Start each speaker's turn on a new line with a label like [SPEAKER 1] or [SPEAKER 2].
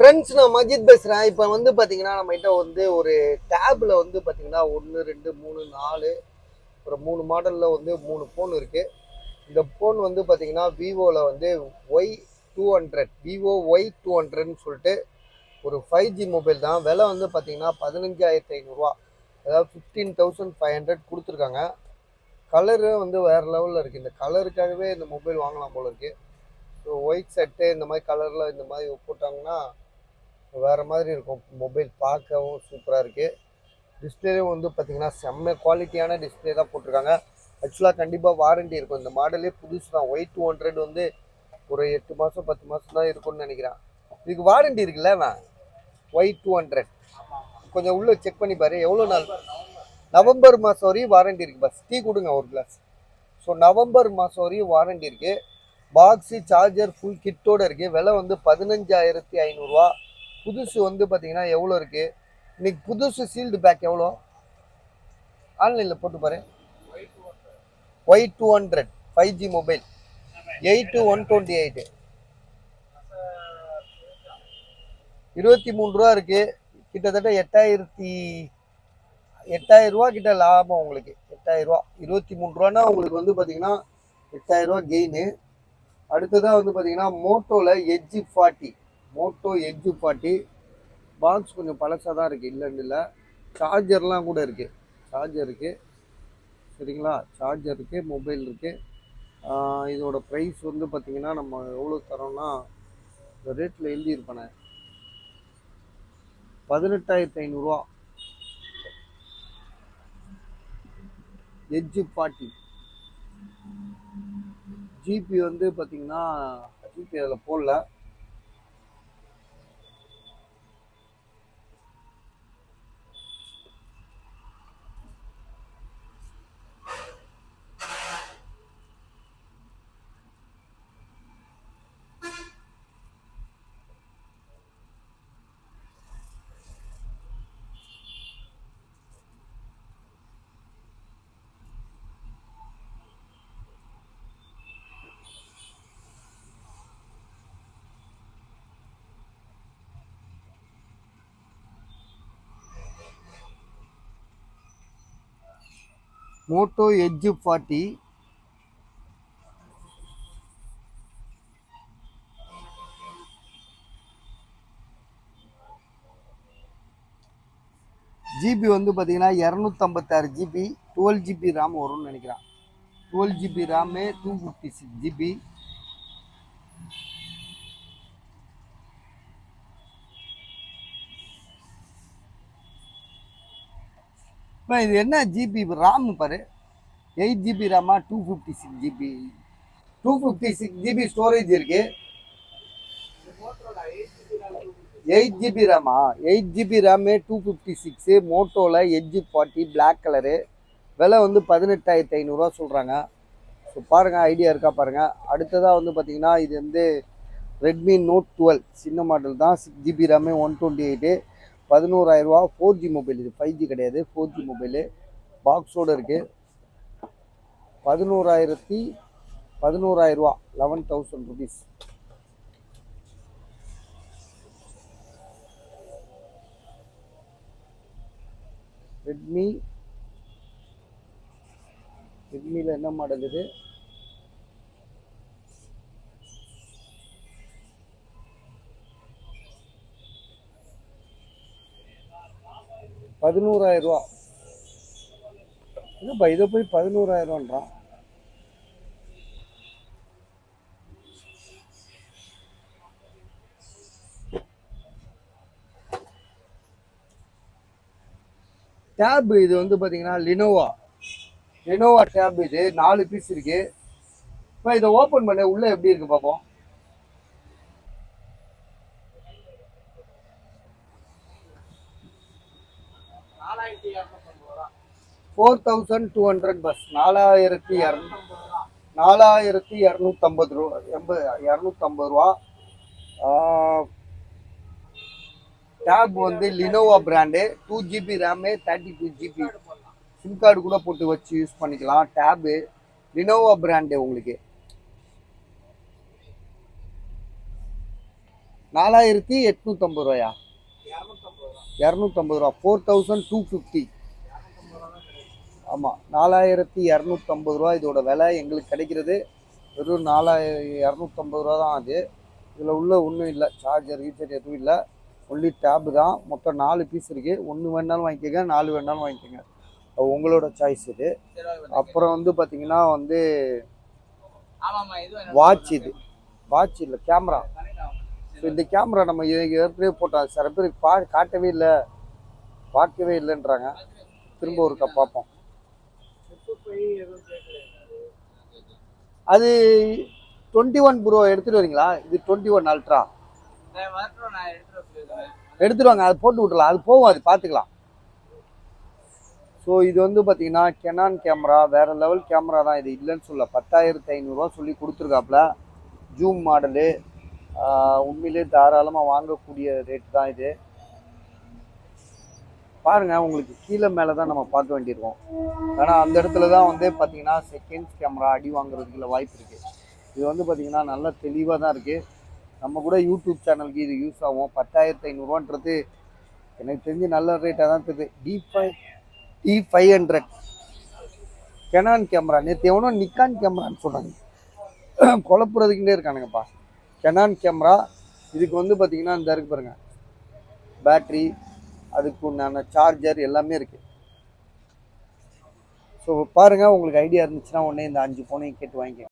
[SPEAKER 1] Friends, நான் மஜித் பேசுகிறேன். இப்போ வந்து பார்த்தீங்கன்னா நம்மகிட்ட வந்து ஒரு டேபில் வந்து பார்த்தீங்கன்னா 1 2 3 4 ஒரு 3 மாடலில் வந்து 3 ஃபோன் இருக்குது. இந்த ஃபோன் வந்து பார்த்தீங்கன்னா விவோவில் வந்து Y200 விவோ Y200ன்னு சொல்லிட்டு ஒரு 5G மொபைல் தான். விலை வந்து பார்த்தீங்கன்னா 15,500 அதாவது 15,500 கொடுத்துருக்காங்க. கலரு வந்து வேறு லெவலில் இருக்குது. இந்த கலருக்காகவே இந்த மொபைல் வாங்கலாம் போல இருக்குது. ஸோ ஒயிட் செட்டு இந்த மாதிரி கலரில் இந்த மாதிரி போட்டாங்கன்னா வேறு மாதிரி இருக்கும். மொபைல் பார்க்கவும் சூப்பராக இருக்குது. டிஸ்பிளேவும் வந்து பார்த்திங்கன்னா செம்ம குவாலிட்டியான டிஸ்பிளே தான் போட்டிருக்காங்க. ஆக்சுவலாக கண்டிப்பாக வாரண்டி இருக்கும். இந்த மாடலே புதுசு தான். Y200 வந்து ஒரு 8 மாதம் 10 மாதம் தான் இருக்கும்னு நினைக்கிறேன். இதுக்கு வாரண்டி இருக்குல்ல நான் Y200 கொஞ்சம் உள்ளே செக் பண்ணி பாரு. எவ்வளோ நாள்? நவம்பர் மாதம் வரையும் வாரண்டி இருக்குது. பஸ் டீ கொடுங்க ஒரு கிளாஸ். ஸோ நவம்பர் மாதம் வரையும் வாரண்டி இருக்குது. பாக்ஸு சார்ஜர் ஃபுல் கிட்டோடு இருக்குது. விலை வந்து 15,500. புதுசு வந்து பார்த்தீங்கன்னா எவ்வளோ இருக்குது இன்னைக்கு? புதுசு சீல்டு பேக் எவ்வளோ? ஆன்லைனில் போட்டு பாரு. Y200 5G மொபைல் 8128 23 ரூபா இருக்குது. கிட்டத்தட்ட 8,000 ரூபா கிட்ட லாபம் உங்களுக்கு. 8,000 ரூபா 23 ரூபான்னா உங்களுக்கு வந்து பார்த்தீங்கன்னா 8,000 ரூபா கெயின். அடுத்ததாக வந்து பார்த்தீங்கன்னா மோட்டோவில் எட்ஜ் 40 மோட்டோ எட்ஜ் 40 பாக்ஸ் கொஞ்சம் பழசாக தான் இருக்குது, இல்லைன்னு இல்லை. சார்ஜர்லாம் கூட இருக்குது. சார்ஜர் இருக்குது, சரிங்களா? சார்ஜர் இருக்குது, மொபைல் இருக்குது. இதோட ப்ரைஸ் வந்து பார்த்திங்கன்னா நம்ம எவ்வளோ தரோம்னா இந்த ரேட்டில் எழுதியிருப்பேனே 18,500 எட்ஜ் 40. ஜிபி வந்து பார்த்திங்கன்னா ஜிபி அதில் போடல. மோட்டோ எட்ஜ் 40 ஜிபி வந்து பார்த்தீங்கன்னா 256 ஜிபி 12 ஜிபி ரேம் வரும்னு நினைக்கிறேன். 12 ஜிபி ரேமு 256 ஜிபி. இது என்ன ஜிபி ரேம் பாரு. 8 ஜிபி ரேமா 256 ஜிபி 256 ஜிபி ஸ்டோரேஜ் இருக்கு. 8 ஜிபி ரேமா 8 ஜிபி ரேமு 256 மோட்டோவில் எட்ஜ் 40 பிளாக் கலரு. விலை வந்து 18,500 சொல்கிறாங்க. ஸோ பாருங்கள், ஐடியா இருக்கா பாருங்கள். அடுத்ததாக வந்து பார்த்தீங்கன்னா இது வந்து ரெட்மி நோட் 12 சின்ன மாடல் தான். 6 ஜிபி ரேமு 128 11,000 4G மொபைல். இது 5G கிடையாது, 4G மொபைலு. பாக்ஸோடு இருக்குது. 11,000 11,000 ருபீஸ். ரெட்மியில் என்ன மாடல் இது? ₹11,000. என்னப்பா இதை போய் 11,000ன்றான். டேப் இது வந்து பார்த்தீங்கன்னா லினோவா டேப். இது 4 பீஸ் இருக்கு. இப்போ இதை ஓப்பன் பண்ண உள்ள எப்படி இருக்கு பார்ப்போம். $4,200 பஸ். 4,250 ரூபா 250 ரூபா. டேப் வந்து Lenovo brand. 2 GB RAM 32 GB sim card கூட போட்டு வச்சு யூஸ் பண்ணிக்கலாம். டேபு லினோவா பிராண்டு உங்களுக்கு. 4850 ரூபாயா? 250 ரூபா. 4250. ஆமாம், 4250 ரூபா இதோட விலை. எங்களுக்கு கிடைக்கிறது வெறும் 4250 ரூபா தான். அது இதில் உள்ள ஒன்றும் இல்லை, சார்ஜர் ரீசார்ஜ் எதுவும் இல்லை, ஒன்லி டேபு தான். மொத்தம் 4 பீஸ் இருக்குது. 1 வேணாலும் வாங்கிக்கோங்க, 4 வேணாலும் வாங்கிக்கோங்க, அது உங்களோட சாய்ஸ் இது. அப்புறம் வந்து பார்த்தீங்கன்னா வந்து வாட்ச். இது வாட்ச் இல்லை, கேமரா. ஸோ இந்த கேமரா நம்ம ஏற்கனவே போட்டோம், சில பேருக்கு காட்டவே இல்லை, பார்க்கவே இல்லைன்றாங்க. திரும்ப ஒருக்கா பார்ப்போம். அது 21 ப்ரோ எடுத்துகிட்டு வரீங்களா? இது 21 அல்ட்ரா எடுத்துட்டு வாங்க, அது போட்டு விட்டுலாம், அது போகும், அது பார்த்துக்கலாம். ஸோ இது வந்து பார்த்தீங்கன்னா கெனான் கேமரா, வேறு லெவல் கேமரா தான். இது இல்லைன்னு சொல்ல, 10,500 சொல்லி கொடுத்துருக்காப்புல. ஜூம் மாடலு, உண்மையிலே தாராளமாக வாங்கக்கூடிய ரேட் தான் இது. பாருங்கள், உங்களுக்கு கீழே மேலே தான் நம்ம பார்க்க வேண்டியிருக்கோம். ஆனால் அந்த இடத்துல தான் வந்து பார்த்தீங்கன்னா செகண்ட்ஸ் கேமரா அடி வாங்குறதுக்குள்ள வாய்ப்பு இருக்குது. இது வந்து பார்த்தீங்கன்னா நல்லா தெளிவாக தான் இருக்குது. நம்ம கூட யூடியூப் சேனலுக்கு இது யூஸ் ஆகும். 10,500 எனக்கு தெரிஞ்சு நல்ல ரேட்டாக தான் தெரியுது. D500 Canon camera. நேற்று எவனோ நிக்கான் கேமரான்னு சொன்னாங்க, குழப்புறதுக்குன்னே இருக்கானுங்கப்பா. Canon camera. இதுக்கு வந்து பார்த்தீங்கன்னா இந்த இருக்கு பாருங்கள், பேட்ரி, அதுக்கு உண்டான சார்ஜர் எல்லாமே இருக்குது. ஸோ பாருங்கள், உங்களுக்கு ஐடியா இருந்துச்சுன்னா உடனே இந்த 5 ஃபோனையும் கேட்டு வாங்கிக்கோங்க.